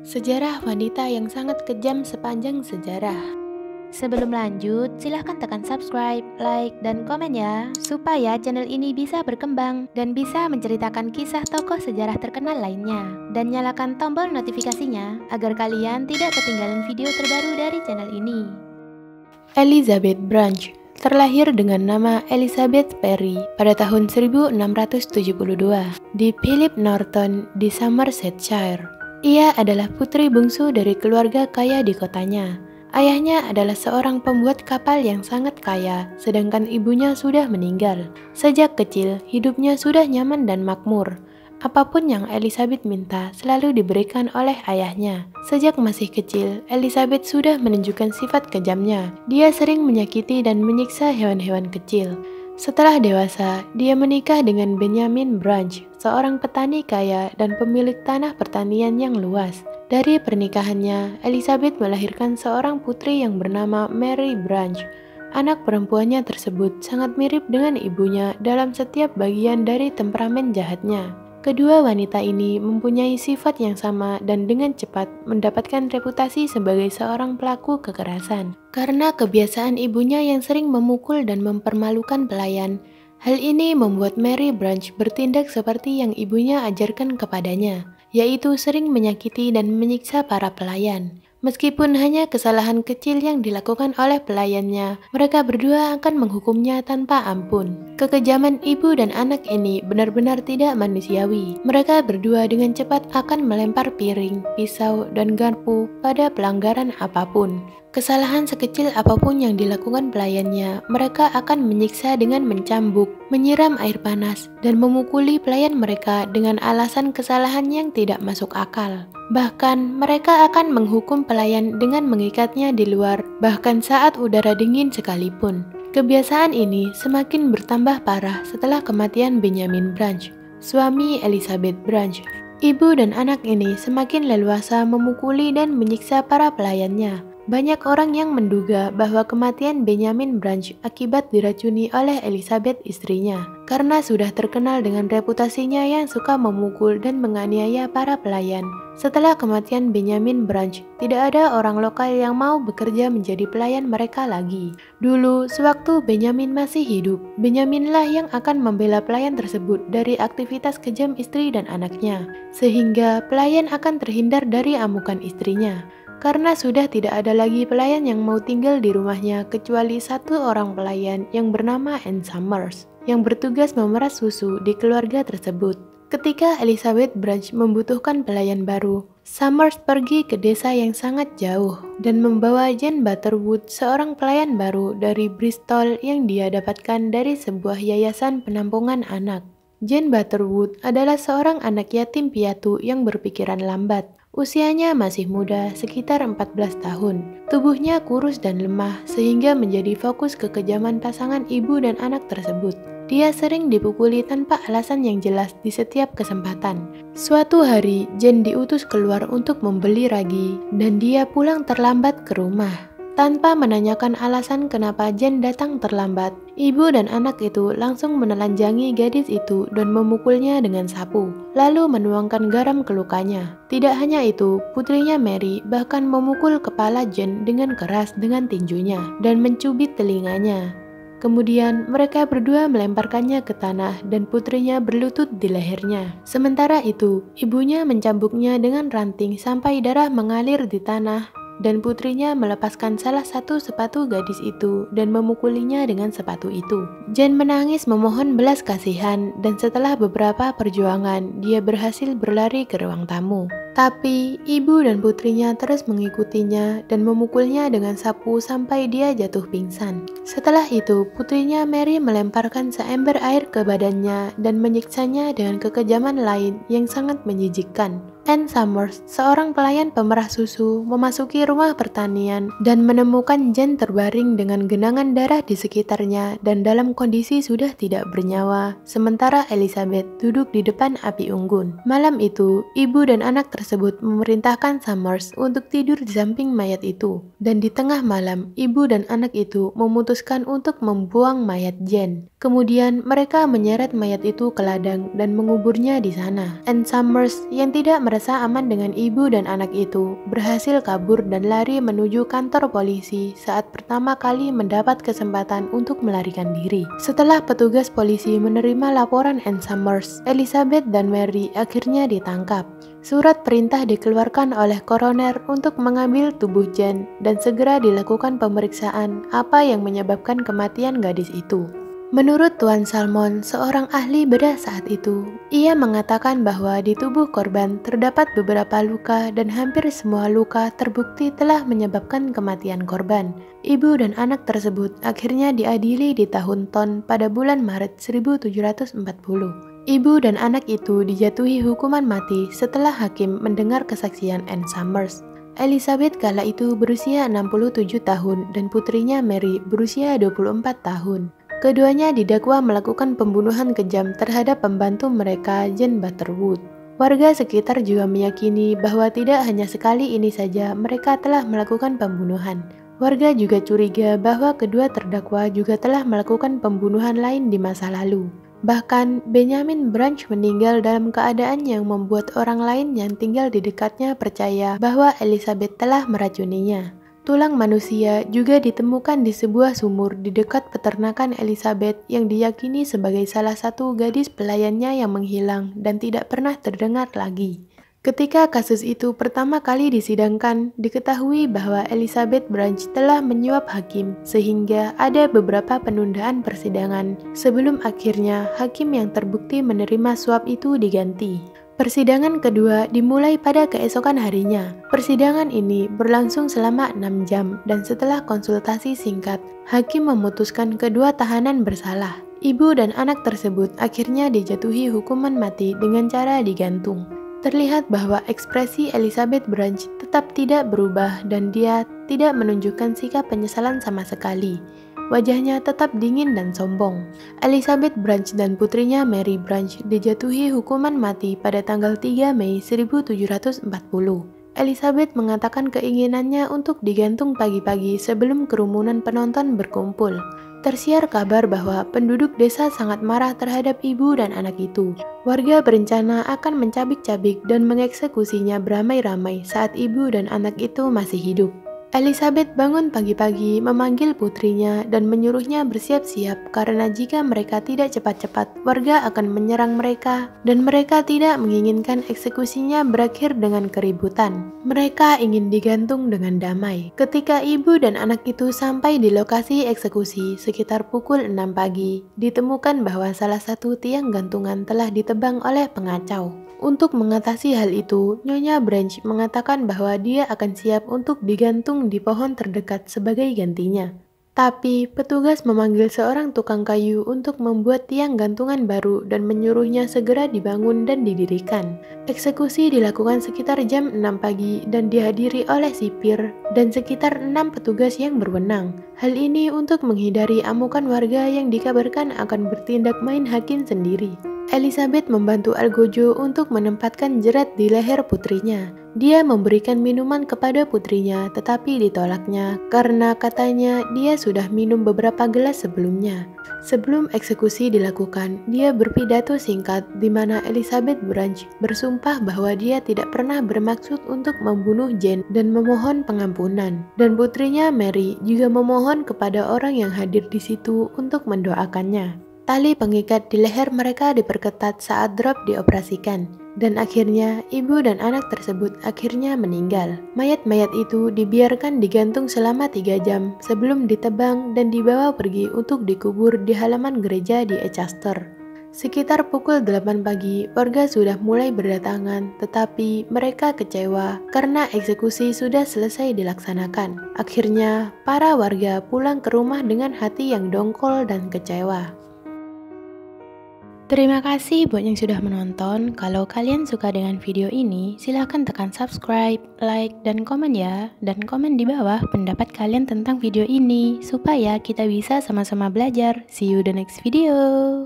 Sejarah wanita yang sangat kejam sepanjang sejarah. Sebelum lanjut, silahkan tekan subscribe, like, dan komen ya, supaya channel ini bisa berkembang dan bisa menceritakan kisah tokoh sejarah terkenal lainnya. Dan nyalakan tombol notifikasinya, agar kalian tidak ketinggalan video terbaru dari channel ini. Elizabeth Branch terlahir dengan nama Elizabeth Perry pada tahun 1672 di Philip Norton di Somersetshire. Ia adalah putri bungsu dari keluarga kaya di kotanya. Ayahnya adalah seorang pembuat kapal yang sangat kaya, sedangkan ibunya sudah meninggal. Sejak kecil, hidupnya sudah nyaman dan makmur. Apapun yang Elizabeth minta selalu diberikan oleh ayahnya. Sejak masih kecil, Elizabeth sudah menunjukkan sifat kejamnya. Dia sering menyakiti dan menyiksa hewan-hewan kecil. Setelah dewasa, dia menikah dengan Benjamin Branch, seorang petani kaya dan pemilik tanah pertanian yang luas. Dari pernikahannya, Elizabeth melahirkan seorang putri yang bernama Mary Branch. Anak perempuannya tersebut sangat mirip dengan ibunya dalam setiap bagian dari temperamen jahatnya. Kedua wanita ini mempunyai sifat yang sama dan dengan cepat mendapatkan reputasi sebagai seorang pelaku kekerasan. Karena kebiasaan ibunya yang sering memukul dan mempermalukan pelayan, hal ini membuat Mary Branch bertindak seperti yang ibunya ajarkan kepadanya, yaitu sering menyakiti dan menyiksa para pelayan. Meskipun hanya kesalahan kecil yang dilakukan oleh pelayannya, mereka berdua akan menghukumnya tanpa ampun. Kekejaman ibu dan anak ini benar-benar tidak manusiawi. Mereka berdua dengan cepat akan melempar piring, pisau, dan garpu pada pelanggaran apapun. Kesalahan sekecil apapun yang dilakukan pelayannya, mereka akan menyiksa dengan mencambuk, menyiram air panas, dan memukuli pelayan mereka dengan alasan kesalahan yang tidak masuk akal. Bahkan, mereka akan menghukum pelayan dengan mengikatnya di luar, bahkan saat udara dingin sekalipun. Kebiasaan ini semakin bertambah parah setelah kematian Benjamin Branch, suami Elizabeth Branch. Ibu dan anak ini semakin leluasa memukuli dan menyiksa para pelayannya. Banyak orang yang menduga bahwa kematian Benjamin Branch akibat diracuni oleh Elizabeth istrinya, karena sudah terkenal dengan reputasinya yang suka memukul dan menganiaya para pelayan. Setelah kematian Benjamin Branch, tidak ada orang lokal yang mau bekerja menjadi pelayan mereka lagi. Dulu, sewaktu Benjamin masih hidup, Benjaminlah yang akan membela pelayan tersebut dari aktivitas kejam istri dan anaknya, sehingga pelayan akan terhindar dari amukan istrinya. Karena sudah tidak ada lagi pelayan yang mau tinggal di rumahnya kecuali satu orang pelayan yang bernama Anne Summers, yang bertugas memeras susu di keluarga tersebut. Ketika Elizabeth Branch membutuhkan pelayan baru, Summers pergi ke desa yang sangat jauh dan membawa Jane Butterwood, seorang pelayan baru dari Bristol yang dia dapatkan dari sebuah yayasan penampungan anak. Jane Butterwood adalah seorang anak yatim piatu yang berpikiran lambat. Usianya masih muda, sekitar 14 tahun. Tubuhnya kurus dan lemah, sehingga menjadi fokus kekejaman pasangan ibu dan anak tersebut. Dia sering dipukuli tanpa alasan yang jelas di setiap kesempatan. Suatu hari, Jane diutus keluar untuk membeli ragi, dan dia pulang terlambat ke rumah. Tanpa menanyakan alasan kenapa Jane datang terlambat, ibu dan anak itu langsung menelanjangi gadis itu dan memukulnya dengan sapu, lalu menuangkan garam ke lukanya. Tidak hanya itu, putrinya Mary bahkan memukul kepala Jane dengan keras dengan tinjunya dan mencubit telinganya. Kemudian mereka berdua melemparkannya ke tanah dan putrinya berlutut di lehernya. Sementara itu, ibunya mencambuknya dengan ranting sampai darah mengalir di tanah, dan putrinya melepaskan salah satu sepatu gadis itu dan memukulinya dengan sepatu itu. Jane menangis memohon belas kasihan, dan setelah beberapa perjuangan, dia berhasil berlari ke ruang tamu. Tapi, ibu dan putrinya terus mengikutinya dan memukulnya dengan sapu sampai dia jatuh pingsan. Setelah itu, putrinya Mary melemparkan seember air ke badannya dan menyiksanya dengan kekejaman lain yang sangat menjijikkan. Anne Summers, seorang pelayan pemerah susu, memasuki rumah pertanian dan menemukan Jane terbaring dengan genangan darah di sekitarnya dan dalam kondisi sudah tidak bernyawa, sementara Elizabeth duduk di depan api unggun. Malam itu, ibu dan anak tersebut memerintahkan Summers untuk tidur di samping mayat itu. Dan di tengah malam, ibu dan anak itu memutuskan untuk membuang mayat Jane. Kemudian mereka menyeret mayat itu ke ladang dan menguburnya di sana. Ann Summers yang tidak merasa aman dengan ibu dan anak itu berhasil kabur dan lari menuju kantor polisi saat pertama kali mendapat kesempatan untuk melarikan diri. Setelah petugas polisi menerima laporan Ann Summers, Elizabeth dan Mary akhirnya ditangkap. Surat perintah dikeluarkan oleh koroner untuk mengambil tubuh Jane dan segera dilakukan pemeriksaan apa yang menyebabkan kematian gadis itu. Menurut Tuan Salmon, seorang ahli bedah saat itu, ia mengatakan bahwa di tubuh korban terdapat beberapa luka dan hampir semua luka terbukti telah menyebabkan kematian korban. Ibu dan anak tersebut akhirnya diadili di tahun Ton pada bulan Maret 1740. Ibu dan anak itu dijatuhi hukuman mati setelah hakim mendengar kesaksian Ann Summers. Elizabeth kala itu berusia 67 tahun dan putrinya Mary berusia 24 tahun. Keduanya didakwa melakukan pembunuhan kejam terhadap pembantu mereka, Jane Butterwood. Warga sekitar juga meyakini bahwa tidak hanya sekali ini saja mereka telah melakukan pembunuhan. Warga juga curiga bahwa kedua terdakwa juga telah melakukan pembunuhan lain di masa lalu. Bahkan, Benjamin Branch meninggal dalam keadaan yang membuat orang lain yang tinggal di dekatnya percaya bahwa Elizabeth telah meracuninya. Tulang manusia juga ditemukan di sebuah sumur di dekat peternakan Elizabeth yang diyakini sebagai salah satu gadis pelayannya yang menghilang dan tidak pernah terdengar lagi. Ketika kasus itu pertama kali disidangkan, diketahui bahwa Elizabeth Branch telah menyuap hakim, sehingga ada beberapa penundaan persidangan sebelum akhirnya hakim yang terbukti menerima suap itu diganti. Persidangan kedua dimulai pada keesokan harinya. Persidangan ini berlangsung selama 6 jam dan setelah konsultasi singkat, hakim memutuskan kedua tahanan bersalah. Ibu dan anak tersebut akhirnya dijatuhi hukuman mati dengan cara digantung. Terlihat bahwa ekspresi Elizabeth Branch tetap tidak berubah dan dia tidak menunjukkan sikap penyesalan sama sekali. Wajahnya tetap dingin dan sombong. Elizabeth Branch dan putrinya Mary Branch dijatuhi hukuman mati pada tanggal 3 Mei 1740. Elizabeth mengatakan keinginannya untuk digantung pagi-pagi sebelum kerumunan penonton berkumpul. Tersiar kabar bahwa penduduk desa sangat marah terhadap ibu dan anak itu. Warga berencana akan mencabik-cabik dan mengeksekusinya beramai-ramai saat ibu dan anak itu masih hidup. Elizabeth bangun pagi-pagi memanggil putrinya dan menyuruhnya bersiap-siap karena jika mereka tidak cepat-cepat, warga akan menyerang mereka dan mereka tidak menginginkan eksekusinya berakhir dengan keributan. Mereka ingin digantung dengan damai. Ketika ibu dan anak itu sampai di lokasi eksekusi sekitar pukul 6 pagi, ditemukan bahwa salah satu tiang gantungan telah ditebang oleh pengacau. Untuk mengatasi hal itu, Nyonya Branch mengatakan bahwa dia akan siap untuk digantung di pohon terdekat sebagai gantinya. Tapi, petugas memanggil seorang tukang kayu untuk membuat tiang gantungan baru dan menyuruhnya segera dibangun dan didirikan. Eksekusi dilakukan sekitar jam 6 pagi dan dihadiri oleh sipir dan sekitar 6 petugas yang berwenang. Hal ini untuk menghindari amukan warga yang dikabarkan akan bertindak main hakim sendiri. Elizabeth membantu Argojo untuk menempatkan jerat di leher putrinya. Dia memberikan minuman kepada putrinya tetapi ditolaknya karena katanya dia sudah minum beberapa gelas sebelumnya. Sebelum eksekusi dilakukan, dia berpidato singkat di mana Elizabeth Branch bersumpah bahwa dia tidak pernah bermaksud untuk membunuh Jane dan memohon pengampunan. Dan putrinya Mary juga memohon kepada orang yang hadir di situ untuk mendoakannya. Tali pengikat di leher mereka diperketat saat drop dioperasikan, dan akhirnya ibu dan anak tersebut akhirnya meninggal. Mayat-mayat itu dibiarkan digantung selama 3 jam sebelum ditebang dan dibawa pergi untuk dikubur di halaman gereja di Exeter. Sekitar pukul 8 pagi, warga sudah mulai berdatangan, tetapi mereka kecewa karena eksekusi sudah selesai dilaksanakan. Akhirnya, para warga pulang ke rumah dengan hati yang dongkol dan kecewa. Terima kasih buat yang sudah menonton. Kalau kalian suka dengan video ini, silahkan tekan subscribe, like, dan komen ya. Dan komen di bawah pendapat kalian tentang video ini, supaya kita bisa sama-sama belajar. See you the next video.